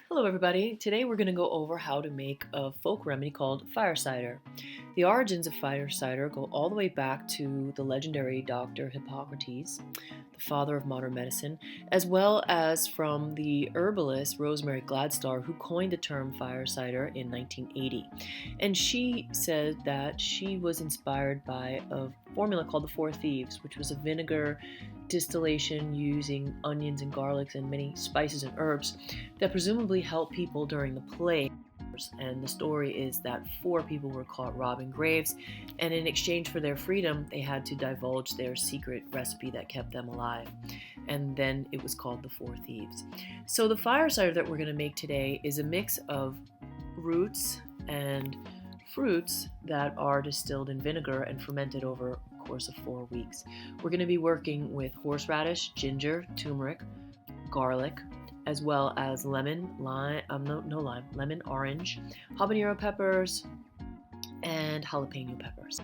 Hello, everybody. Today we're going to go over how to make a folk remedy called fire cider. The origins of fire cider go all the way back to the legendary Dr. Hippocrates, the father of modern medicine, as well as from the herbalist Rosemary Gladstar, who coined the term fire cider in 1980. And she said that she was inspired by a formula called the Four Thieves, which was a vinegar distillation using onions and garlics and many spices and herbs that presumably helped people during the plague. And the story is that four people were caught robbing graves, and in exchange for their freedom, they had to divulge their secret recipe that kept them alive. And then it was called the Four Thieves. So the fire cider that we're going to make today is a mix of roots and fruits that are distilled in vinegar and fermented over a course of 4 weeks. We're going to be working with horseradish, ginger, turmeric, garlic, as well as lemon, orange, habanero peppers, and jalapeno peppers.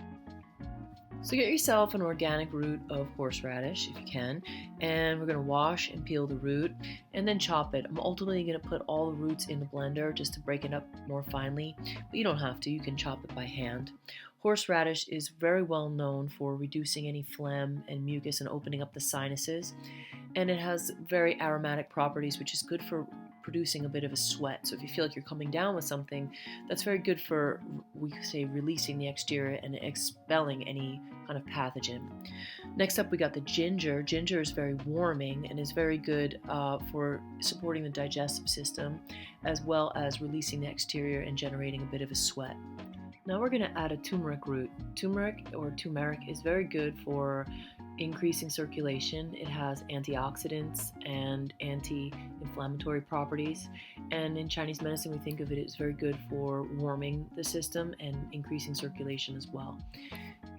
So get yourself an organic root of horseradish if you can, and we're going to wash and peel the root and then chop it. I'm ultimately going to put all the roots in the blender just to break it up more finely, but you don't have to. You can chop it by hand. Horseradish is very well known for reducing any phlegm and mucus and opening up the sinuses, and it has very aromatic properties, which is good for producing a bit of a sweat. So if you feel like you're coming down with something, that's very good for, we say, releasing the exterior and expelling any kind of pathogen. Next up, we got the ginger. Ginger is very warming and is very good for supporting the digestive system, as well as releasing the exterior and generating a bit of a sweat. Now we're going to add a turmeric root. Turmeric is very good for increasing circulation. It has antioxidants and anti-inflammatory properties, and in Chinese medicine we think of it as very good for warming the system and increasing circulation as well.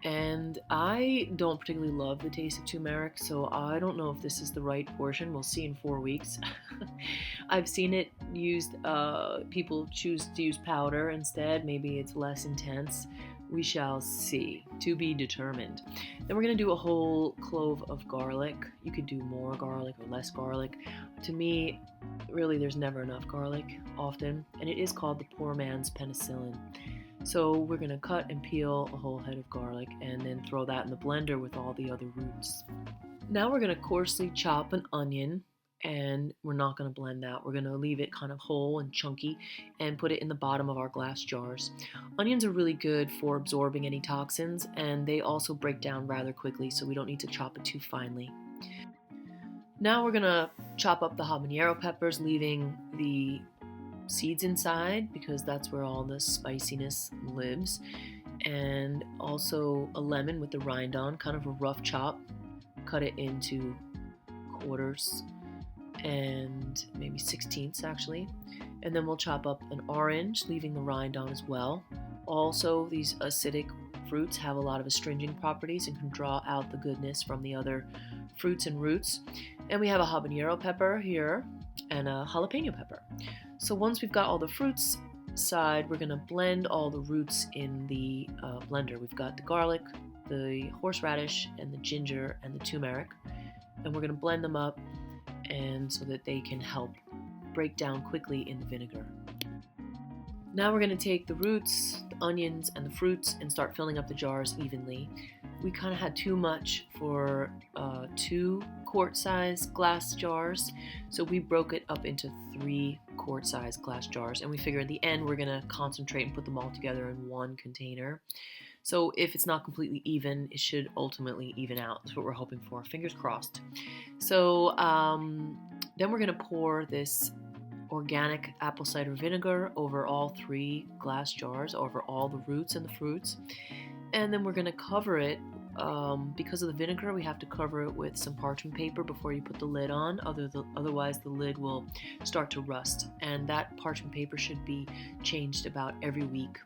And I don't particularly love the taste of turmeric, so I don't know if this is the right portion. We'll see in 4 weeks. I've seen it used, people choose to use powder instead. Maybe it's less intense. We shall see. To be determined. Then we're going to do a whole clove of garlic. You could do more garlic or less garlic. To me, really, there's never enough garlic often, and it is called the poor man's penicillin. So we're going to cut and peel a whole head of garlic and then throw that in the blender with all the other roots. Now we're going to coarsely chop an onion, and we're not going to blend that. We're going to leave it kind of whole and chunky and put it in the bottom of our glass jars. Onions are really good for absorbing any toxins, and they also break down rather quickly, so we don't need to chop it too finely. Now we're going to chop up the habanero peppers, leaving the seeds inside because that's where all the spiciness lives, and also a lemon with the rind on, kind of a rough chop. Cut it into quarters and maybe 16ths actually, and then we'll chop up an orange, leaving the rind on as well. Also, these acidic fruits have a lot of astringent properties and can draw out the goodness from the other fruits and roots. And we have a habanero pepper here and a jalapeno pepper. So once we've got all the fruits side, we're going to blend all the roots in the blender. We've got the garlic, the horseradish, and the ginger, and the turmeric, and we're going to blend them up and so that they can help break down quickly in the vinegar. Now we're going to take the roots, the onions, and the fruits and start filling up the jars evenly. We kind of had too much for 2 quart-size glass jars, so we broke it up into 3 quart-size glass jars, and we figure at the end we're going to concentrate and put them all together in one container. So if it's not completely even, it should ultimately even out. That's what we're hoping for. Fingers crossed. So then we're going to pour this organic apple cider vinegar over all 3 glass jars, over all the roots and the fruits. And then we're going to cover it. Because of the vinegar, we have to cover it with some parchment paper before you put the lid on. Otherwise, the lid will start to rust. And that parchment paper should be changed about every week.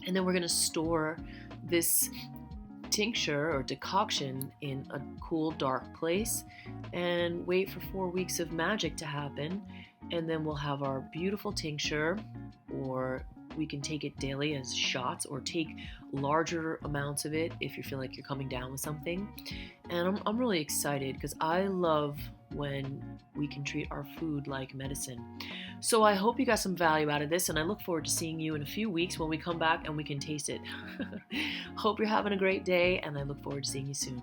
And then we're going to store this tincture or decoction in a cool, dark place and wait for 4 weeks of magic to happen. And then we'll have our beautiful tincture, or we can take it daily as shots or take larger amounts of it if you feel like you're coming down with something. And I'm really excited because I love when we can treat our food like medicine. So I hope you got some value out of this, and I look forward to seeing you in a few weeks when we come back and we can taste it. Hope you're having a great day, and I look forward to seeing you soon.